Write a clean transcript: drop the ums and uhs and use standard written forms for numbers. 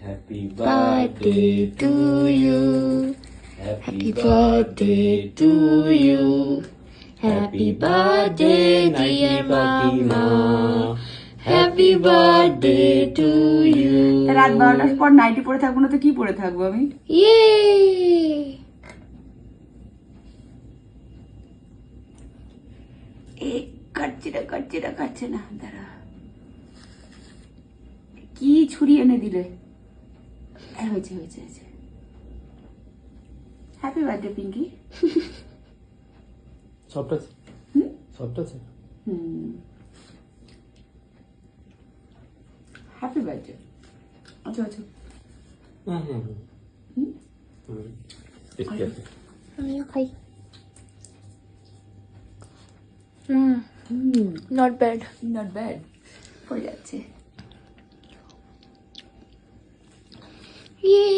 Happy birthday to you. Happy birthday to you. Happy birthday dear mama. Happy birthday to you. রাত 12টার পর nightie পরে থাকবো না তো কি পরে থাকবো আমি? ইয়ে কাটছে না দাঁড়া, কি ছুরি এনে দিলে? হয়েছে হয়েছে হয়েছে। Happy birthday Pinky. সফট আছে? সফট আছে? Happy birthday. আচ্ছা আচ্ছা, আমিও খাই। Not bad. Not bad. পড়ে যাচ্ছে। ইয়ে